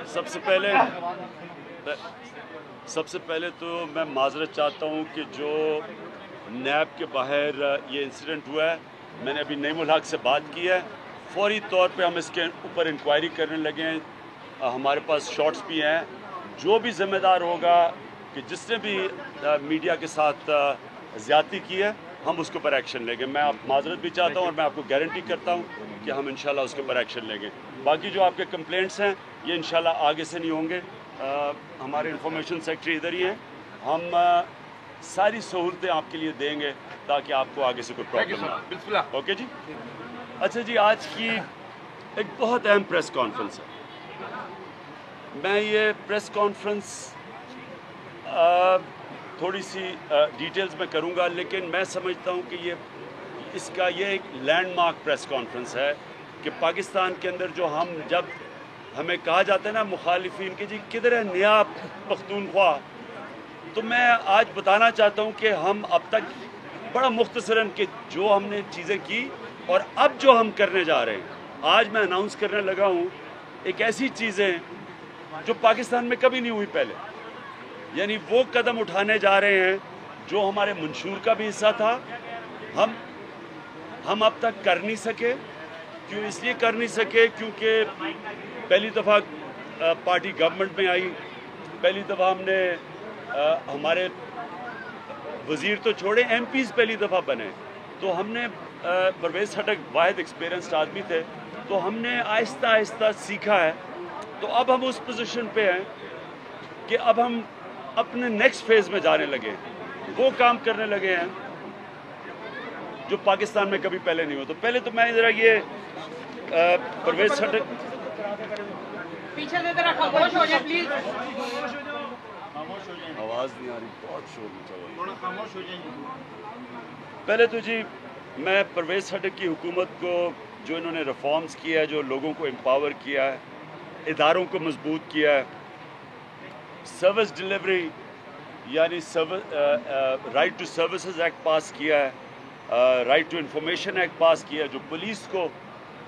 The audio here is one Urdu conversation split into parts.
سب سے پہلے تو میں معذرت چاہتا ہوں کہ جو نیب کے باہر یہ انسیڈنٹ ہوا ہے، میں نے ابھی نعیم الحق سے بات کی ہے، فوری طور پہ ہم اس کے اوپر انکوائری کرنے لگے ہیں، ہمارے پاس شارٹس بھی ہیں، جو بھی ذمہ دار ہوگا کہ جس نے بھی میڈیا کے ساتھ زیادتی کی ہے ہم اس کے اوپر ایکشن لیں گے۔ میں آپ معذرت بھی چاہتا ہوں اور میں آپ کو گارنٹی کرتا ہوں کہ ہم انشاءاللہ اس کے اوپر ایکشن لیں گے۔ باقی جو آپ کے کمپلینٹس ہیں یہ انشاءاللہ آگے سے نہیں ہوں گے۔ ہمارے انفارمیشن سیکٹری ادھر ہی ہیں، ہم ساری سہولتیں آپ کے لیے دیں گے تاکہ آپ کو آگے سے کوئی پرابلم نہ ہو۔ اوکے جی؟ اچھا جی، آج کی ایک بہت اہم پریس کانفرنس ہے۔ میں یہ پریس کانفرنس تھوڑی سی ڈیٹیلز میں کروں گا، لیکن میں سمجھتا ہوں کہ یہ ایک لینڈ مارک پریس کانفرنس ہے کہ پاکستان کے اندر جو جب ہمیں کہا جاتا ہے نا مخالفین کہ جی کدھر ہے نیا پختونخوا، تو میں آج بتانا چاہتا ہوں کہ ہم اب تک بڑا مختصراً کہ جو ہم نے چیزیں کی اور اب جو ہم کرنے جا رہے ہیں، آج میں اناؤنس کرنے لگا ہوں ایک ایسی چیزیں جو پاکستان میں کبھی نہیں ہوئی پہلے، یعنی وہ قدم اٹھانے جا رہے ہیں جو ہمارے منشور کا بھی حصہ تھا، ہم اب تک کر نہیں سکے۔ کیوں اس لیے کر نہیں سکے کیونکہ پہلی دفعہ پارٹی گورنمنٹ میں آئی، پہلی دفعہ ہم نے ہمارے وزیر تو چھوڑے ایم پیز پہلی دفعہ بنے، تو ہم نے پرویز خٹک واحد ایکسپیرینسڈ آدمی تھے، تو ہم نے آہستہ آہستہ سیکھا ہے، تو اب ہم اس پوزیشن پہ ہیں کہ اب ہم اپنے نیکسٹ فیز میں جانے لگے ہیں، وہ کام کرنے لگے ہیں جو پاکستان میں کبھی پہلے نہیں ہوا۔ تو پہلے تو میں ذرا یہ پرویز خٹک پیچھے سے ذرا خاموش ہو جائے پلیز، آواز نہیں آ رہی، بہت شور مچا ہوا ہے۔ پہلے تو جی میں پرویز خٹک کی حکومت کو جو انہوں نے ریفارمز کیا ہے، جو لوگوں کو امپاور کیا ہے، اداروں کو مضبوط کیا ہے، سروس ڈیلیوری یعنی رائٹ ٹو سروسز ایکٹ پاس کیا ہے، رائٹ ٹو انفارمیشن ایکٹ پاس کیا ہے، جو پولیس کو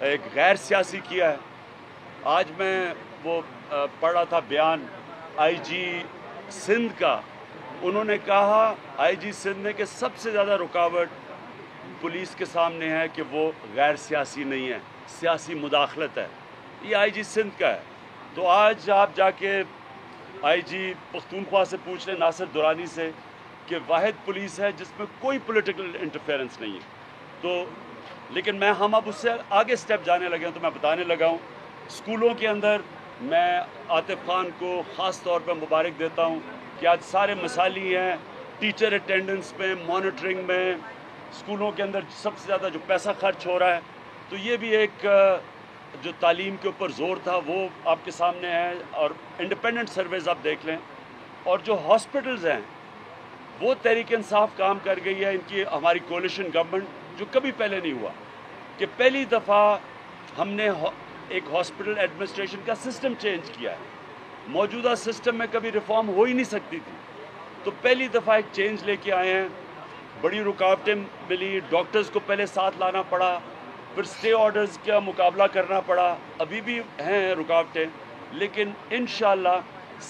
ایک غیر سیاسی کیا ہے۔ آج میں وہ پڑھ رہا تھا بیان آئی جی سندھ کا، انہوں نے کہا آئی جی سندھ نے کہ سب سے زیادہ رکاوٹ پولیس کے سامنے ہے کہ وہ غیر سیاسی نہیں ہے، سیاسی مداخلت ہے، یہ آئی جی سندھ کا ہے۔ تو آج آپ جا کے آئی جی پختونخوا سے پوچھ لیں، ناصر درانی سے، کہ واحد پولیس ہے جس میں کوئی پولیٹیکل انٹرفیرنس نہیں ہے۔ تو لیکن ہم اب اس سے آگے سٹیپ جانے لگے ہیں، تو میں بتانے لگا ہوں اسکولوں کے اندر میں عاطف خان کو خاص طور پہ مبارک دیتا ہوں کہ آج سارے مسالی ہیں، ٹیچر اٹینڈنس میں، مانیٹرنگ میں، اسکولوں کے اندر سب سے زیادہ جو پیسہ خرچ ہو رہا ہے، تو یہ بھی ایک جو تعلیم کے اوپر زور تھا وہ آپ کے سامنے ہے۔ اور انڈیپینڈنٹ سرویز آپ دیکھ لیں، اور جو ہاسپٹلز ہیں وہ تحریک انصاف کام کر گئی ہے، ان کی ہماری کولیشن گورنمنٹ، جو کبھی پہلے نہیں ہوا کہ پہلی دفعہ ہم نے ایک ہاسپٹل ایڈمنسٹریشن کا سسٹم چینج کیا ہے، موجودہ سسٹم میں کبھی ریفارم ہو ہی نہیں سکتی تھی، تو پہلی دفعہ ایک چینج لے کے آئے ہیں۔ بڑی رکاوٹیں ملی، ڈاکٹرز کو پہلے ساتھ لانا پڑا، پھر سٹے آرڈرز کا مقابلہ کرنا پڑا، ابھی بھی ہیں رکاوٹیں، لیکن انشاءاللہ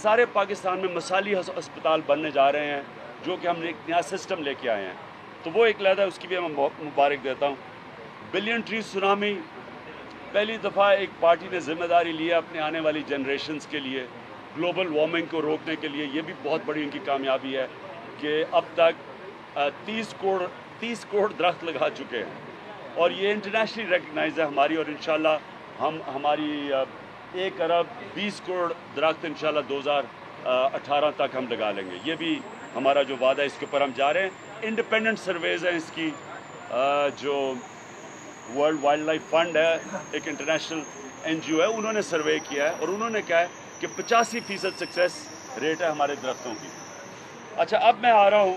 سارے پاکستان میں مثالی ہسپتال بننے جا رہے ہیں جو کہ ہم نے ایک نیا سسٹم لے کے آئے ہیں، تو وہ ایک لہدہ اس کی بھی میں مبارک دیتا ہوں۔ بلین ٹری سونامی، پہلی دفعہ ایک پارٹی نے ذمہ داری لیا اپنے آنے والی جنریشنز کے لیے، گلوبل وارمنگ کو روکنے کے لیے، یہ بھی بہت بڑی ان کی کامیابی ہے کہ اب تک 30 کروڑ درخت لگا چکے ہیں، اور یہ انٹرنیشنلی ریکگنائز ہے ہماری، اور انشاءاللہ ہماری 1 ارب 20 کروڑ درخت انشاءاللہ 2018 تک ہم لگا لیں گے، یہ بھی ہمارا جو وعدہ ہے، اس کے اوپر ہم جا رہے ہیں۔ انڈیپینڈنٹ سرویز ہیں اس کی، جو ورلڈ وائلڈ لائف فنڈ ہے، ایک انٹرنیشنل این جی او ہے، انہوں نے سروے کیا ہے اور انہوں نے کہا ہے کہ 85% سکسیس ریٹ ہے ہمارے درختوں کی۔ اچھا، اب میں آ رہا ہوں،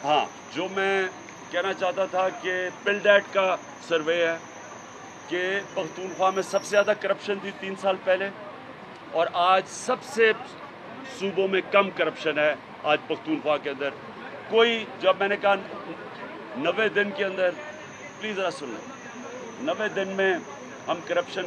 ہاں جو میں کہنا چاہتا تھا کہ پلڈیٹ کا سروے ہے کہ پختونخوا میں سب سے زیادہ کرپشن تھی 3 سال پہلے، اور آج سب سے صوبوں میں کم کرپشن ہے آج پختونخوا کے اندر۔ کوئی، جب میں نے کہا 90 دن کے اندر، پلیز ذرا سن لیں، 90 دن میں ہم کرپشن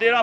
13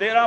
13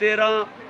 13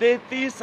33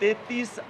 33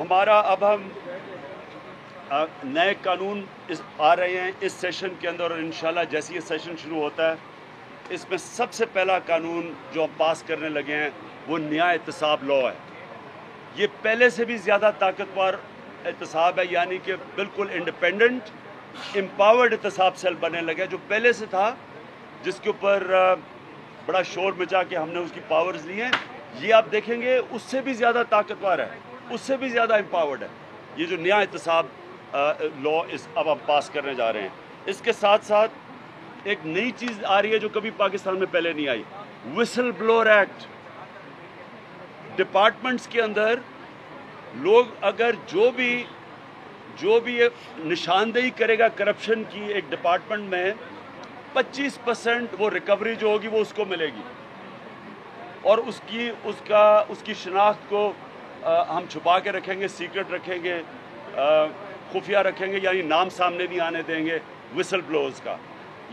ہمارا اب ہم نئے قانون آ رہے ہیں اس سیشن کے اندر، اور انشاءاللہ جیسے یہ سیشن شروع ہوتا ہے اس میں سب سے پہلا قانون جو ہم پاس کرنے لگے ہیں وہ نیا احتساب لاء ہے. یہ پہلے سے بھی زیادہ طاقتور احتساب ہے، یعنی کہ بالکل انڈیپینڈنٹ امپاورڈ احتساب سیل بننے لگا جو پہلے سے تھا، جس کے اوپر بڑا شور مچا کے ہم نے اس کی پاورز لی ہیں. یہ آپ دیکھیں گے اس سے بھی زیادہ طاقتور ہے، اس سے بھی زیادہ امپاورڈ ہے یہ جو نیا احتساب لاء اب ہم پاس کرنے جا رہے ہیں. اس کے ساتھ ساتھ ایک نئی چیز آ رہی ہے جو کبھی پاکستان میں پہلے نہیں آئی، وسل بلور ایکٹ. ڈپارٹمنٹس کے اندر لوگ اگر جو بھی نشاندہی کرے گا کرپشن کی ایک ڈپارٹمنٹ میں 25% وہ ریکوری جو ہوگی وہ اس کو ملے گی، اور اس کی شناخت کو ہم چھپا کے رکھیں گے، سیکرٹ رکھیں گے، خفیہ رکھیں گے، یعنی نام سامنے نہیں آنے دیں گے وسل بلوز کا.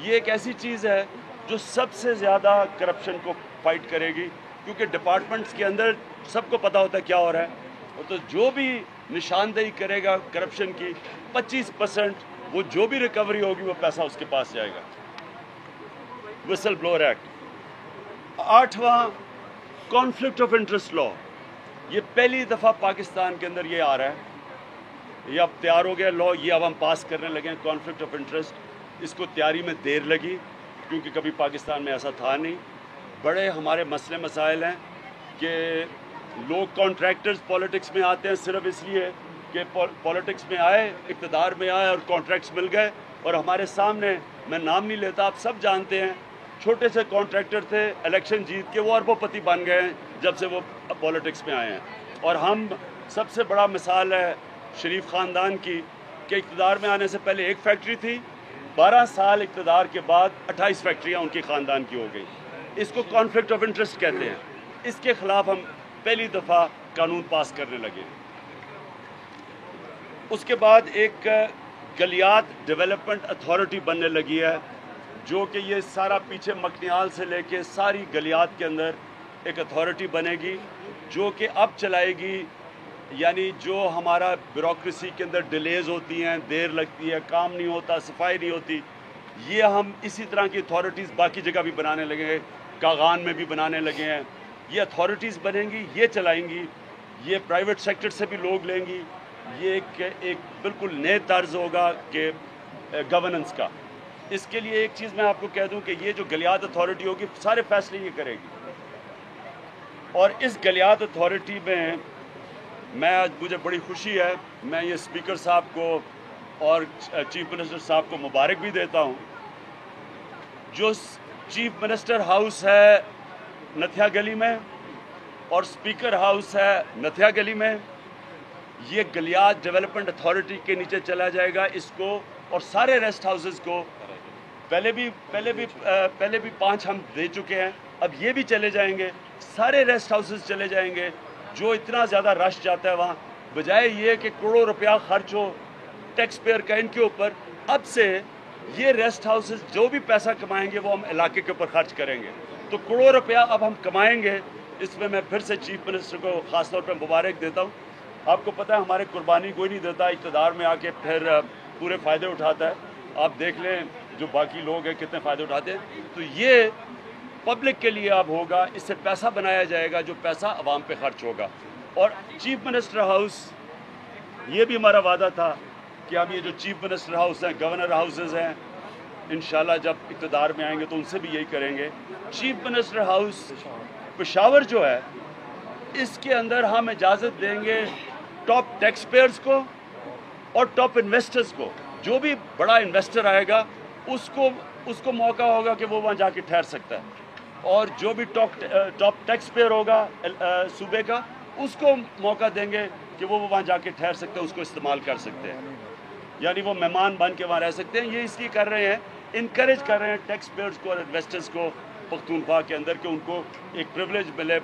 یہ ایک ایسی چیز ہے جو سب سے زیادہ کرپشن کو فائٹ کرے گی، کیونکہ ڈپارٹمنٹس کے اندر سب کو پتہ ہوتا ہے کیا ہو رہا ہے. تو جو بھی نشاندہی کرے گا کرپشن کی 25% وہ جو بھی ریکوری ہوگی وہ پیسہ اس کے پاس جائے گا. Whistle blower act. 8واں کانفلکٹ آف انٹرسٹ لاء. یہ پہلی دفعہ پاکستان کے اندر یہ آ رہا ہے، یہ اب تیار ہو گیا لاء، یہ اب ہم پاس کرنے لگے ہیں. کانفلکٹ آف انٹرسٹ، اس کو تیاری میں دیر لگی کیونکہ کبھی پاکستان میں ایسا تھا نہیں. بڑے ہمارے مسئلے مسائل ہیں کہ لوگ کانٹریکٹرز پالیٹکس میں آتے ہیں صرف اس لیے کہ پالیٹکس میں آئے، اقتدار میں آئے اور کانٹریکٹس مل گئے، اور ہمارے سامنے، میں نام نہیں لیتا آپ سب جانتے ہیں، چھوٹے سے کانٹریکٹر تھے، الیکشن جیت کے وہ اربوں پتی بن گئے ہیں جب سے وہ پالیٹکس میں آئے ہیں. اور ہم سب سے بڑا مثال ہے شریف خاندان کی کہ اقتدار میں آنے سے پہلے ایک فیکٹری تھی، 12 سال اقتدار کے بعد 28 فیکٹریاں ان کی خاندان کی ہو گئی. اس کو کانفلکٹ آف انٹرسٹ کہتے ہیں. اس کے خلاف ہم پہلی دفعہ قانون پاس کرنے لگے. اس کے بعد ایک گلیات ڈیولپمنٹ اتھارٹی بننے لگی ہے، جو کہ یہ سارا پیچھے مکنیال سے لے کے ساری گلیات کے اندر ایک اتھارٹی بنے گی جو کہ اب چلائے گی. یعنی جو ہمارا بیوروکریسی کے اندر ڈیلیز ہوتی ہیں، دیر لگتی ہے، کام نہیں ہوتا، صفائی نہیں ہوتی، یہ ہم اسی طرح کی اتھارٹیز باقی جگہ بھی بنانے لگے ہیں، کاغان میں بھی بنانے لگے ہیں. یہ اتھارٹیز بنیں گی، یہ چلائیں گی، یہ پرائیویٹ سیکٹر سے بھی لوگ لیں گی. یہ ایک بالکل نئے طرز ہوگا کہ گورننس کا. اس کے لیے ایک چیز میں آپ کو کہہ دوں کہ یہ جو گلیات اتھارٹی ہوگی سارے فیصلے یہ کرے گی. اور اس گلیات اتھارٹی میں آج مجھے بڑی خوشی ہے، میں یہ اسپیکر صاحب کو اور چیف منسٹر صاحب کو مبارک بھی دیتا ہوں. جو چیف منسٹر ہاؤس ہے نتھیا گلی میں اور اسپیکر ہاؤس ہے نتھیا گلی میں، یہ گلیات ڈیولپمنٹ اتھارٹی کے نیچے چلا جائے گا. اس کو اور سارے ریسٹ ہاؤسز کو پہلے بھی 5 ہم دے چکے ہیں، اب یہ بھی چلے جائیں گے. سارے ریسٹ ہاؤسز چلے جائیں گے جو اتنا زیادہ رش جاتا ہے وہاں، بجائے یہ کہ کروڑوں روپیہ خرچ ہو ٹیکس پیئر کا ان کے اوپر. اب سے یہ ریسٹ ہاؤسز جو بھی پیسہ کمائیں گے وہ ہم علاقے کے اوپر خرچ کریں گے، تو کروڑوں روپیہ اب ہم کمائیں گے. اس میں پھر سے چیف منسٹر کو خاص طور پہ مبارک دیتا ہوں. آپ کو پتہ ہے ہمارے قربانی کوئی نہیں دیتا، اقتدار میں آ کے پھر پورے فائدے اٹھاتا ہے. آپ دیکھ لیں جو باقی لوگ ہیں کتنے فائدے اٹھاتے ہیں. تو یہ پبلک کے لیے اب ہوگا، اس سے پیسہ بنایا جائے گا جو پیسہ عوام پہ خرچ ہوگا. اور چیف منسٹر ہاؤس، یہ بھی ہمارا وعدہ تھا کہ اب یہ جو چیف منسٹر ہاؤس ہیں، گورنر ہاؤسز ہیں، انشاءاللہ جب اقتدار میں آئیں گے تو ان سے بھی یہی کریں گے. چیف منسٹر ہاؤس پشاور جو ہے، اس کے اندر ہم اجازت دیں گے ٹاپ ٹیکس پیئرز کو اور ٹاپ انویسٹرز کو. جو بھی بڑا انویسٹر آئے گا اس کو موقع ہوگا کہ وہ وہاں جا کے ٹھہر سکتا ہے، اور جو بھی ٹاپ ٹیکس پیئر ہوگا صوبے کا اس کو موقع دیں گے کہ وہ وہاں جا کے ٹھہر سکتے ہیں، اس کو استعمال کر سکتے ہیں، یعنی وہ مہمان بن کے وہاں رہ سکتے ہیں. یہ اس لیے کر رہے ہیں، انکریج کر رہے ہیں ٹیکس پیئرز کو اور انویسٹرز کو پختونخوا کے اندر کہ ان کو ایک پریولیج ملے،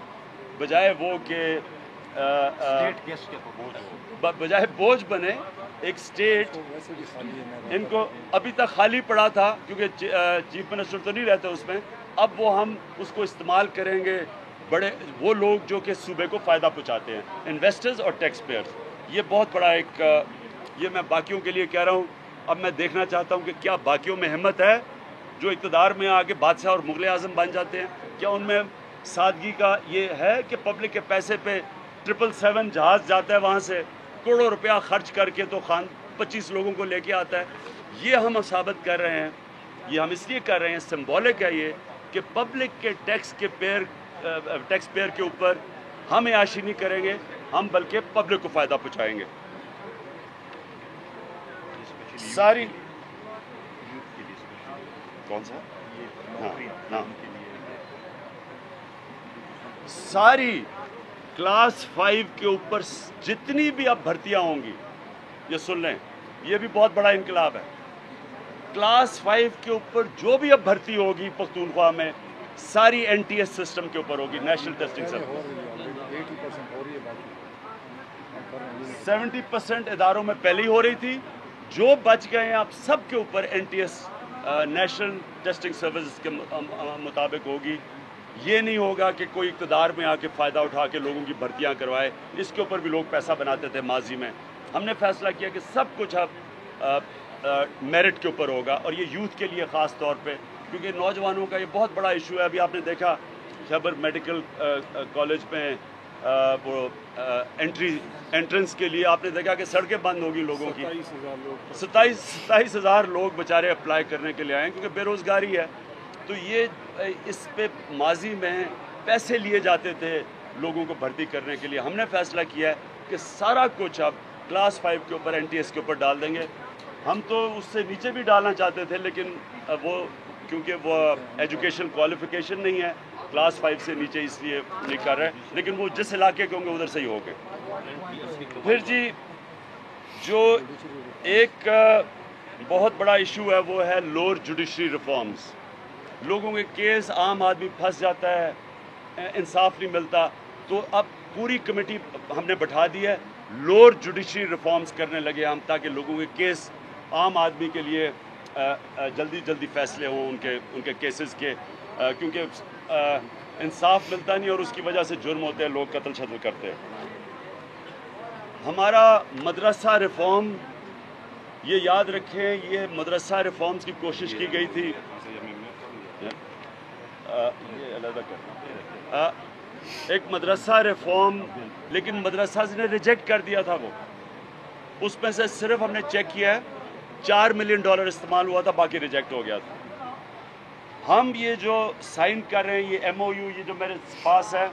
بجائے وہ کہ بجائے بوجھ بنے ایک اسٹیٹ. ان کو ابھی تک خالی پڑا تھا کیونکہ چیف منسٹر تو نہیں رہتے اس میں، اب وہ ہم اس کو استعمال کریں گے بڑے وہ لوگ جو کہ صوبے کو فائدہ پہنچاتے ہیں، انویسٹرز اور ٹیکس پیئرز. یہ بہت بڑا ایک یہ میں باقیوں کے لیے کہہ رہا ہوں. اب میں دیکھنا چاہتا ہوں کہ کیا باقیوں میں ہمت ہے جو اقتدار میں آ کے بادشاہ اور مغل اعظم بن جاتے ہیں. کیا ان میں سادگی کا یہ ہے کہ پبلک کے پیسے پہ 777 جہاز جاتا ہے وہاں سے کروڑوں روپیہ خرچ کر کے تو 25 لوگوں کو لے کے آتا ہے. یہ ہم ثابت کر رہے ہیں, یہ ہم اس لیے کر رہے ہیں, سمبولک ہے یہ کہ پبلک کے ٹیکس پیئر کے اوپر ہم عیاشی نہیں کریں گے, ہم بلکہ پبلک کو فائدہ پہنچائیں گے. ساری کون سا ہاں ساری کلاس 5 کے اوپر جتنی بھی اب بھرتیاں ہوں گی, یہ سن لیں, یہ بھی بہت بڑا انقلاب ہے. کلاس 5 کے اوپر جو بھی اب بھرتی ہوگی پختونخوا میں ساری NTS سسٹم کے اوپر ہوگی, نیشنل ٹیسٹنگ سسٹم. 70% اداروں میں پہلے ہی ہو رہی تھی, جو بچ گئے ہیں اب سب کے اوپر NTS نیشنل ٹیسٹنگ سروسز کے مطابق ہوگی. یہ نہیں ہوگا کہ کوئی اقتدار میں آ کے فائدہ اٹھا کے لوگوں کی بھرتیاں کروائے. اس کے اوپر بھی لوگ پیسہ بناتے تھے ماضی میں. ہم نے فیصلہ کیا کہ سب کچھ اب میرٹ کے اوپر ہوگا, اور یہ یوتھ کے لیے خاص طور پہ, کیونکہ نوجوانوں کا یہ بہت بڑا ایشو ہے. ابھی آپ نے دیکھا خیبر میڈیکل کالج میں وہ انٹرنس کے لیے آپ نے دیکھا کہ سڑکیں بند ہوگی لوگوں کی. 27,000 لوگ بیچارے اپلائی کرنے کے لیے آئے ہیں کیونکہ بے روزگاری ہے. تو یہ اس پہ ماضی میں پیسے لیے جاتے تھے لوگوں کو بھرتی کرنے کے لیے. ہم نے فیصلہ کیا ہے کہ سارا کچھ اب کلاس 5 کے اوپر NTS کے اوپر ڈال دیں گے. ہم تو اس سے نیچے بھی ڈالنا چاہتے تھے, لیکن وہ کیونکہ وہ ایجوکیشن کوالیفیکیشن نہیں ہے کلاس 5 سے نیچے, اس لیے نہیں کر رہے. لیکن وہ جس علاقے کے ہوں گے ادھر سے ہی ہو گئے. پھر جی جو ایک بہت بڑا ایشو ہے وہ ہے لوور جوڈیشری ریفارمز. لوگوں کے کیس, عام آدمی پھنس جاتا ہے, انصاف نہیں ملتا. تو اب پوری کمیٹی ہم نے بٹھا دی ہے, لوور جوڈیشری ریفارمز کرنے لگے ہم, تاکہ لوگوں کے کیس, عام آدمی کے لیے جلدی فیصلے ہوں ان کے کیسز کے, کیونکہ انصاف ملتا نہیں اور اس کی وجہ سے جرم ہوتے ہیں, لوگ قتل شتل کرتے ہیں. ہمارا مدرسہ ریفارم, یہ یاد رکھیں, یہ مدرسہ ریفارمز کی کوشش کی گئی تھی. یہ علیحدہ کرنا ایک مدرسہ ریفارم, لیکن مدرسہ نے ریجیکٹ کر دیا تھا. وہ اس میں سے صرف ہم نے چیک کیا ہے $4 ملین استعمال ہوا تھا, باقی ریجیکٹ ہو گیا تھا. ہم یہ جو سائن کر رہے ہیں, یہ MOU, یہ جو میرے پاس ہے,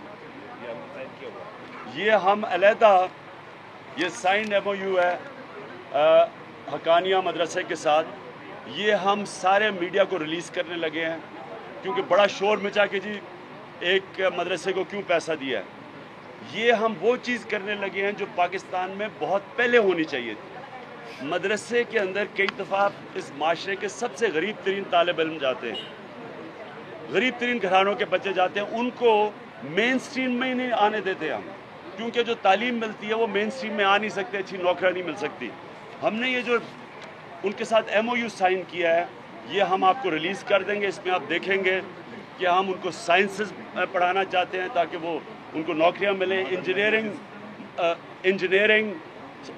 یہ ہم علیحدہ یہ سائن MOU ہے حقانیہ مدرسے کے ساتھ. یہ ہم سارے میڈیا کو ریلیز کرنے لگے ہیں, کیونکہ بڑا شور مچا کہ جی ایک مدرسے کو کیوں پیسہ دیا ہے. یہ ہم وہ چیز کرنے لگے ہیں جو پاکستان میں بہت پہلے ہونی چاہیے تھی. مدرسے کے اندر کئی دفعہ اس معاشرے کے سب سے غریب ترین طالب علم جاتے ہیں, غریب ترین گھرانوں کے بچے جاتے ہیں, ان کو مین سٹریم میں ہی نہیں آنے دیتے ہم, کیونکہ جو تعلیم ملتی ہے وہ مین سٹریم میں آ نہیں سکتے, اچھی نوکریاں نہیں مل سکتی. ہم نے یہ جو ان کے ساتھ MOU سائن کیا ہے, یہ ہم آپ کو ریلیز کر دیں گے. اس میں آپ دیکھیں گے کہ ہم ان کو سائنسز پڑھانا چاہتے ہیں تاکہ وہ ان کو نوکریاں ملیں. انجینئرنگ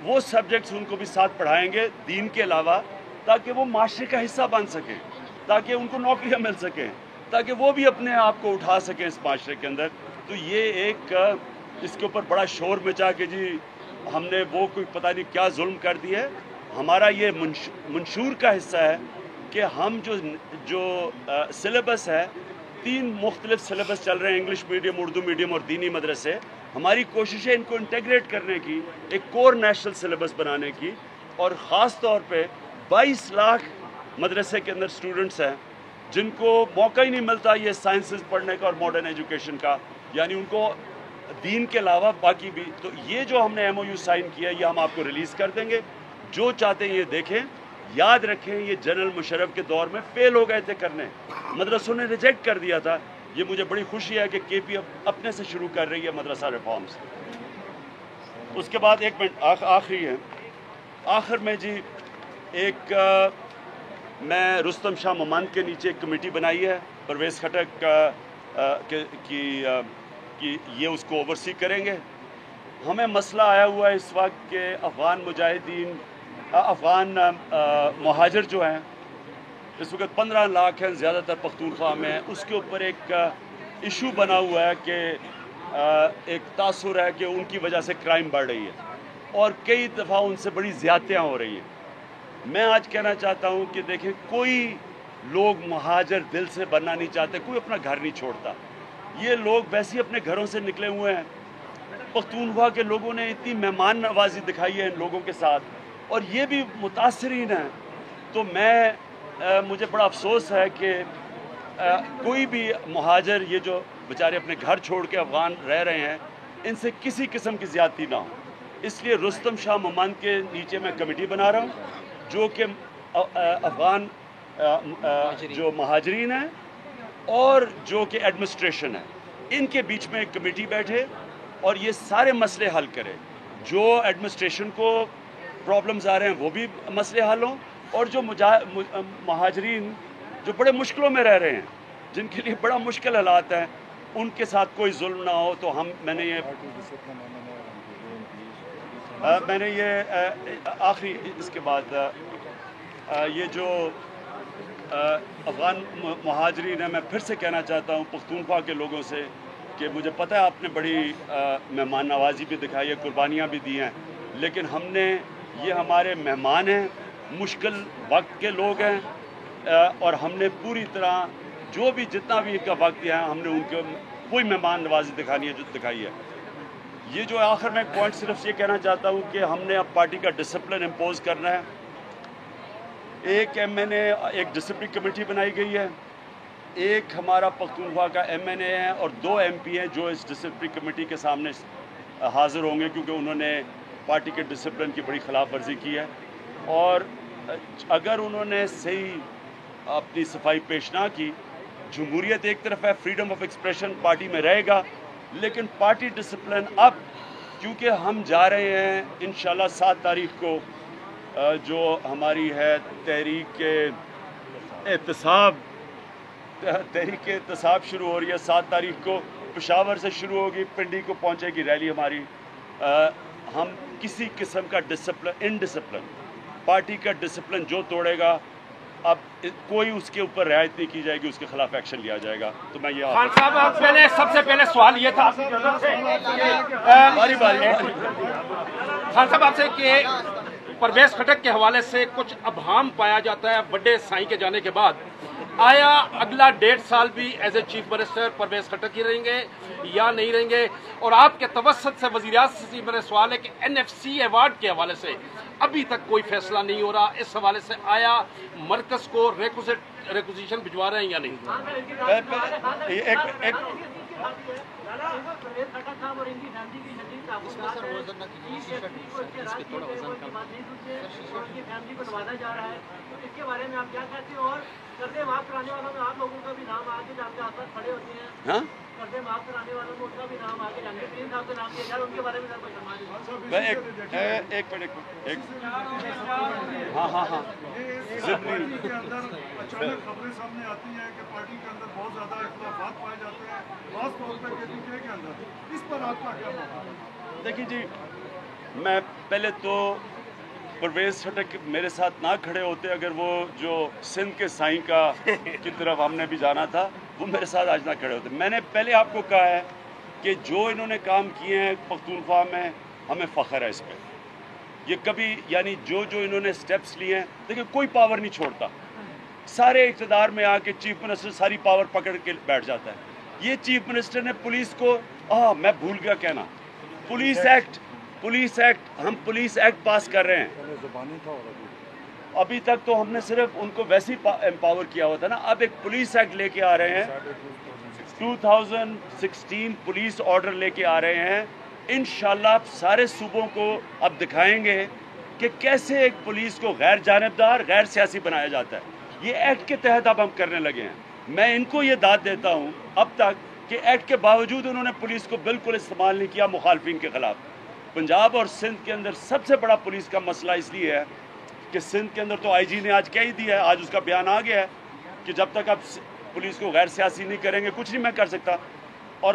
وہ سبجیکٹس ان کو بھی ساتھ پڑھائیں گے دین کے علاوہ, تاکہ وہ معاشرے کا حصہ بن سکیں, تاکہ ان کو نوکریاں مل سکیں, تاکہ وہ بھی اپنے آپ کو اٹھا سکیں اس معاشرے کے اندر. تو یہ ایک اس کے اوپر بڑا شور مچا کہ جی ہم نے وہ کوئی پتہ نہیں کیا ظلم کر دیا ہے. ہمارا یہ منشور کا حصہ ہے کہ ہم جو سلیبس ہے, 3 مختلف سلیبس چل رہے ہیں, انگلش میڈیم, اردو میڈیم اور دینی مدرسے. ہماری کوشش ہے ان کو انٹیگریٹ کرنے کی, ایک کور نیشنل سلیبس بنانے کی. اور خاص طور پہ 22 لاکھ مدرسے کے اندر اسٹوڈنٹس ہیں جن کو موقع ہی نہیں ملتا یہ سائنسز پڑھنے کا اور ماڈرن ایجوکیشن کا, یعنی ان کو دین کے علاوہ باقی بھی. تو یہ جو ہم نے MOU سائن کیا یہ ہم آپ کو ریلیز کر دیں گے. جو چاہتے ہیں یہ دیکھیں. یاد رکھیں یہ جنرل مشرف کے دور میں فیل ہو گئے تھے کرنے, مدرسوں نے ریجیکٹ کر دیا تھا. یہ مجھے بڑی خوشی ہے کہ KP اپنے سے شروع کر رہی ہے مدرسہ ریفارمز. اس کے بعد ایک منٹ آخری ہے, آخر میں جی ایک میں رستم شاہ ممند کے نیچے ایک کمیٹی بنائی ہے, پرویز خٹک کی یہ اس کو اوورسی کریں گے. ہمیں مسئلہ آیا ہوا ہے اس وقت کہ افغان مجاہدین افغان مہاجر جو ہیں اس وقت 15 لاکھ ہیں، زیادہ تر پختونخوا میں ہیں. اس کے اوپر ایک ایشو بنا ہوا ہے کہ ایک تاثر ہے کہ ان کی وجہ سے کرائم بڑھ رہی ہے اور کئی دفعہ ان سے بڑی زیادتیاں ہو رہی ہیں. میں آج کہنا چاہتا ہوں کہ دیکھیں کوئی لوگ مہاجر دل سے بننا نہیں چاہتے، کوئی اپنا گھر نہیں چھوڑتا. یہ لوگ ویسے ہی اپنے گھروں سے نکلے ہوئے ہیں. پختونخوا کے لوگوں نے اتنی مہمان نوازی دکھائی ہے ان لوگوں کے ساتھ اور یہ بھی متاثرین ہیں. تو مجھے بڑا افسوس ہے کہ کوئی بھی مہاجر یہ جو بیچارے اپنے گھر چھوڑ کے افغان رہ رہے ہیں ان سے کسی قسم کی زیادتی نہ ہو. اس لیے رستم شاہ ممند کے نیچے میں کمیٹی بنا رہا ہوں جو کہ افغان جو مہاجرین ہیں اور جو کہ ایڈمنسٹریشن ہے ان کے بیچ میں ایک کمیٹی بیٹھے اور یہ سارے مسئلے حل کرے. جو ایڈمنسٹریشن کو پرابلمز آ رہے ہیں وہ بھی مسئلے حل ہوں اور جو مہاجرین جو بڑے مشکلوں میں رہ رہے ہیں جن کے لیے بڑا مشکل حالات ہیں ان کے ساتھ کوئی ظلم نہ ہو. تو میں نے یہ آخری اس کے بعد یہ جو افغان مہاجرین ہیں میں پھر سے کہنا چاہتا ہوں پختونخوا کے لوگوں سے کہ مجھے پتہ ہے آپ نے بڑی مہمان نوازی بھی دکھائی ہے، قربانیاں بھی دی ہیں، لیکن ہم نے یہ ہمارے مہمان ہیں، مشکل وقت کے لوگ ہیں اور ہم نے پوری طرح جو بھی جتنا بھی ان کا وقت دیا ہے ہم نے ان کو کوئی مہمان نوازی دکھانی ہے جو دکھائی ہے. یہ جو آخر میں پوائنٹ صرف یہ کہنا چاہتا ہوں کہ ہم نے اب پارٹی کا ڈسپلن امپوز کرنا ہے. ایک ایک ڈسپلن کمیٹی بنائی گئی ہے، ایک ہمارا پختونخوا کا MNA ہے اور 2 MP ہیں جو اس ڈسپلن کمیٹی کے سامنے حاضر ہوں گے کیونکہ انہوں نے پارٹی کے ڈسپلن کی بڑی خلاف ورزی کی ہے. اور اگر انہوں نے صحیح اپنی صفائی پیش نہ کی، جمہوریت ایک طرف ہے، فریڈم آف ایکسپریشن پارٹی میں رہے گا، لیکن پارٹی ڈسپلن اب کیونکہ ہم جا رہے ہیں انشاءاللہ 7 تاریخ کو جو ہماری ہے تحریک احتساب شروع ہو رہی ہے. 7 تاریخ کو پشاور سے شروع ہوگی، پنڈی کو پہنچے گی ریلی ہماری. ہم کسی قسم کا ڈسپلن پارٹی کا ڈسپلن جو توڑے گا اب کوئی اس کے اوپر رعایت نہیں کی جائے گی، اس کے خلاف ایکشن لیا جائے گا. تو میں یہ خان صاحب سب سے پہلے سوال یہ تھا خان صاحب آپ سے کہ پرویز خٹک کے حوالے سے کچھ ابہام پایا جاتا ہے بڑے سائیں کے جانے کے بعد. آیا اگلا 1.5 سال بھی as a chief minister Pervez Khattak ہی رہیں گے یا نہیں رہیں گے؟ اور آپ کے توسط سے وزیر اعظم سے میرا سوال ہے کہ NFC ایوارڈ کے حوالے سے ابھی تک کوئی فیصلہ نہیں ہو رہا، اس حوالے سے آیا مرکز کو ریکوزیشن بھجوا رہے ہیں یا نہیں؟ اچانک خبریں سامنے آتی ہیں کہ پارٹی کے اندر بہت زیادہ اختلافات پائے جاتے ہیں، خاص طور پر کے اندر، اس پر آپ کا کیا موقع ہے؟ دیکھیے جی، میں پہلے تو پرویز خٹک میرے ساتھ نہ کھڑے ہوتے اگر وہ جو سندھ کے سائیں کی طرف ہم نے بھی جانا تھا وہ میرے ساتھ آج نہ کھڑے ہوتے. میں نے پہلے آپ کو کہا ہے کہ جو انہوں نے کام کیے ہیں پختونخوا میں ہمیں فخر ہے اس پہ. یہ کبھی یعنی جو انہوں نے سٹیپس لیے ہیں، دیکھیں کوئی پاور نہیں چھوڑتا. سارے اقتدار میں آ کے چیف منسٹر ساری پاور پکڑ کے بیٹھ جاتا ہے. یہ چیف منسٹر نے پولیس کو میں بھول گیا کہنا، پولیس ایکٹ ہم پولیس ایکٹ پاس کر رہے ہیں. ابھی تک تو ہم نے صرف ان کو ویسے ہی امپاور کیا ہوا تھا نا. اب ایک پولیس ایکٹ لے کے آ رہے ہیں، 2016 پولیس آرڈر لے کے آ رہے ہیں. انشاءاللہ آپ سارے صوبوں کو اب دکھائیں گے کہ کیسے ایک پولیس کو غیر جانبدار غیر سیاسی بنایا جاتا ہے. یہ ایکٹ کے تحت اب ہم کرنے لگے ہیں. میں ان کو یہ داد دیتا ہوں اب تک کہ ایکٹ کے باوجود انہوں نے پولیس کو بالکل استعمال نہیں کیا مخالفین کے خلاف. پنجاب اور سندھ کے اندر سب سے بڑا پولیس کا مسئلہ اس لیے ہے کہ سندھ کے اندر تو IG نے آج کہہ ہی دیا ہے، آج اس کا بیان آ گیا ہے کہ جب تک آپ پولیس کو غیر سیاسی نہیں کریں گے کچھ نہیں میں کر سکتا. اور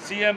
CM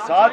7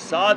7